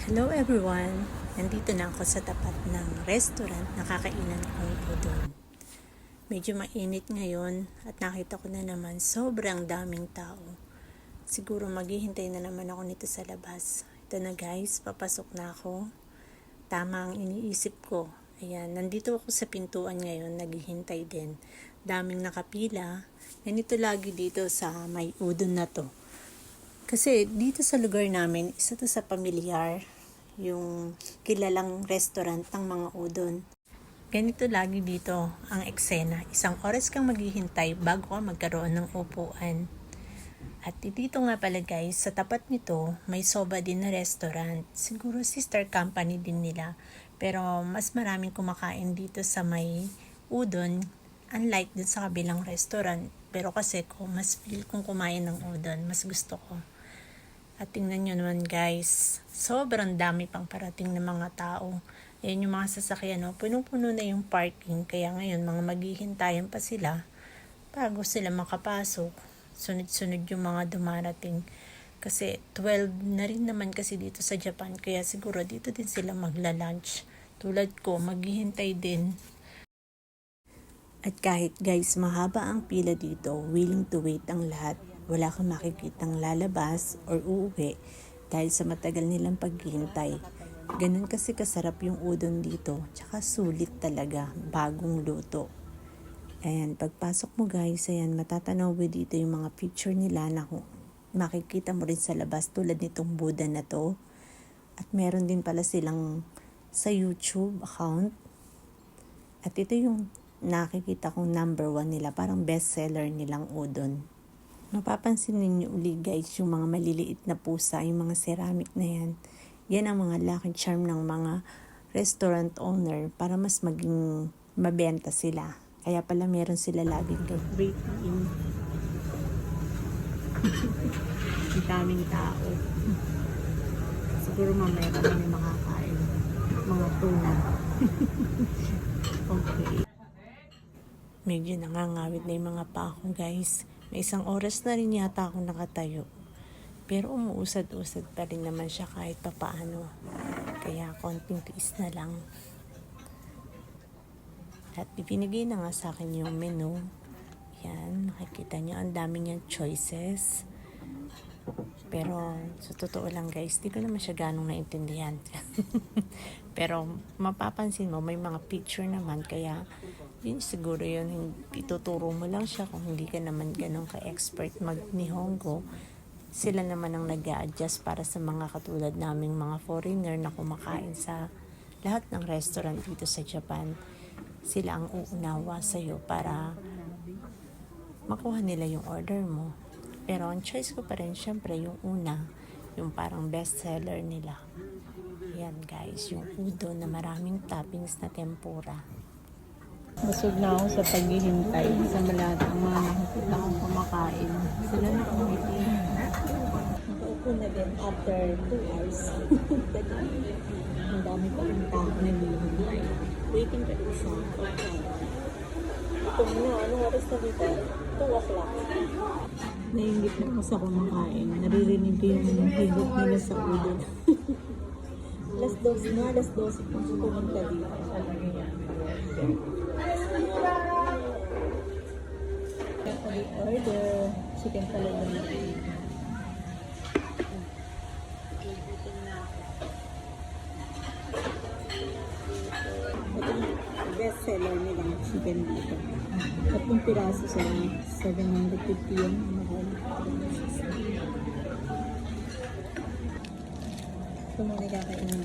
Hello everyone! Nandito na ako sa tapat ng restaurant na kakainan kong udon. Medyo mainit ngayon at nakita ko na naman sobrang daming tao. Siguro maghihintay na naman ako nito sa labas. Ito na guys, papasok na ako. Tama ang iniisip ko. Ayan, nandito ako sa pintuan ngayon, naghihintay din. Daming nakapila. Ganito lagi dito sa may udon na to. Kasi dito sa lugar namin, isa to sa pamilyar, yung kilalang restaurant ng mga udon. Ganito lagi dito ang eksena. Isang oras kang maghihintay bago ka magkaroon ng upuan. At dito nga pala guys, sa tapat nito, may soba din na restaurant. Siguro sister company din nila. Pero mas maraming kumakain dito sa may udon, unlike dun sa kabilang restaurant. Pero kasi ko, mas feel kong kumain ng udon, mas gusto ko. At tingnan nyo naman guys, sobrang dami pang parating ng mga tao. Ayan yung mga sasakyan, no? Punong-puno na yung parking. Kaya ngayon, mga maghihintayan pa sila bago sila makapasok. Sunod-sunod yung mga dumarating. Kasi 12 na rin naman kasi dito sa Japan. Kaya siguro dito din sila magla-lunch. Tulad ko, maghihintay din. At kahit guys, mahaba ang pila dito, willing to wait ang lahat. Wala kang makikitang lalabas or uuwi dahil sa matagal nilang paghihintay. Ganun kasi kasarap yung udon dito. Tsaka sulit talaga, bagong luto. Ayan, pagpasok mo guys, ayan, matatanaw mo dito yung mga picture nila na kung makikita mo rin sa labas tulad nitong Buddha na to. At meron din pala silang sa YouTube account. At ito yung nakikita kong number 1 nila, parang bestseller nilang udon. Mapapansin ninyo uli guys, yung mga maliliit na pusa, yung mga ceramic na yan. Yan ang mga lucky charm ng mga restaurant owner para mas maging mabenta sila. Kaya pala meron sila laging rating. Ang daming tao. Siguro mamaya pa may makakain. Mga tuna. Okay. Medyo nangangawit na yung mga paa ko guys. May isang oras na rin yata akong nakatayo. Pero umuusad-usad pa rin naman siya kahit papaano. Kaya konting tiis na lang. At ibinigay na nga sa akin yung menu. Yan, makikita nyo ang dami niyang choices. Pero sa totoo lang guys, di ko naman siya ganong naintindihan. Pero mapapansin mo, may mga picture naman. Kaya yun siguro yun, ituturo mo lang siya kung hindi ka naman ganong ka-expert mag-Nihongo. Sila naman ang nag-a-adjust para sa mga katulad naming mga foreigner na kumakain sa lahat ng restaurant dito sa Japan. Sila ang uunawa sa'yo para makuha nila yung order mo. Pero ang choice ko pa rin syempre yung una, yung parang bestseller nila. Yan guys, yung udon na maraming toppings na tempura. Busog na ako sa paghihintay sa malata ang mga nakikita kong kumakain. Sila na kumiti. Nakaupo na din after 2 hours. Ang dami pa rin tao na naghihintay. Waiting pa rin siya. Ito na, anong oras na dito? 2 o'clock. Nainggit na ako sa kumakain. Naririnig ko yung higot nila sa udon. Alas 12 na, alas 12 kung pumunta dito. Order chicken palaya. Ito yung best seller nilang chicken dito. Tatlong piraso sa 750 yun. Ito muna kakainin.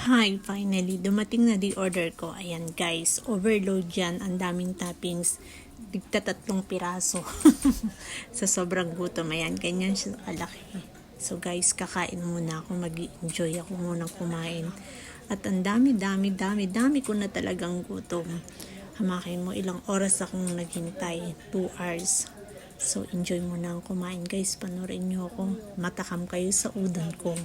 Hi, finally, dumating na di order ko. Ayan guys, overload yan. Ang daming toppings. Tigta 3 piraso. Sa sobrang gutom. Ayan, ganyan siya kalaki. So guys, kakain muna ako. Mag-enjoy ako munang kumain. At ang dami ko na talagang gutom. Hamakin mo, ilang oras akong naghintay. 2 hours. So enjoy muna ang kumain guys. Panoorin nyo ako. Matakam kayo sa udon ko.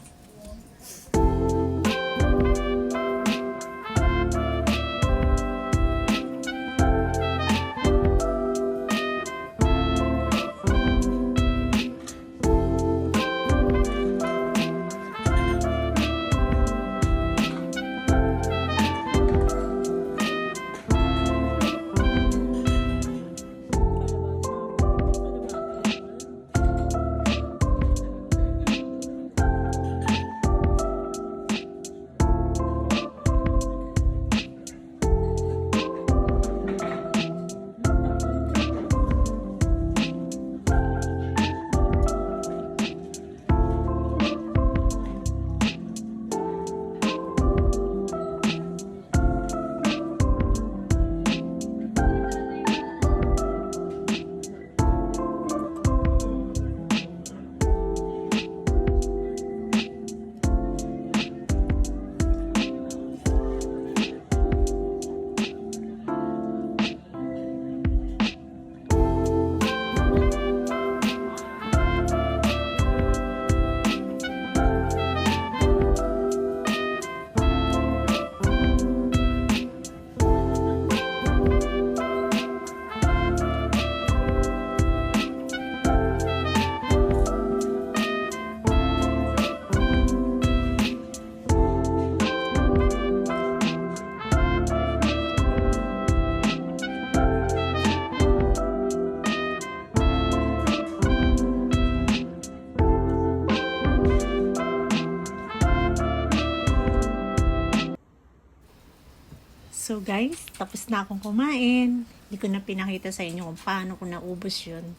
So guys, tapos na akong kumain. Hindi ko na pinakita sa inyo kung paano ko naubos yun.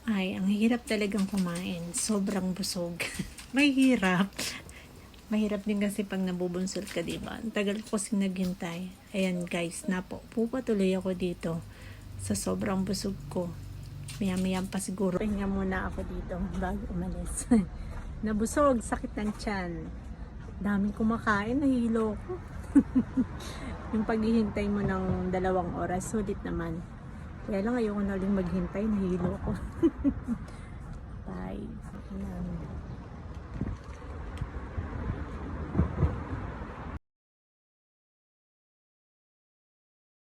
Ay, ang hirap talagang kumain. Sobrang busog. Mahirap. Mahirap din kasi pag nabubunsol ka, diba? Ang tagal ko kasi naghintay. Ayan guys, pupatuloy ako dito sa sobrang busog ko. Maya-maya pa siguro. Pahinga muna ako dito bago umalis. Nabusog, sakit ng tiyan. Daming kumakain, nahilo ko. Yung paghihintay mo ng 2 oras, sulit naman. Kaya lang ayoko na uling maghintay, nahilo ko. Bye. Ayan.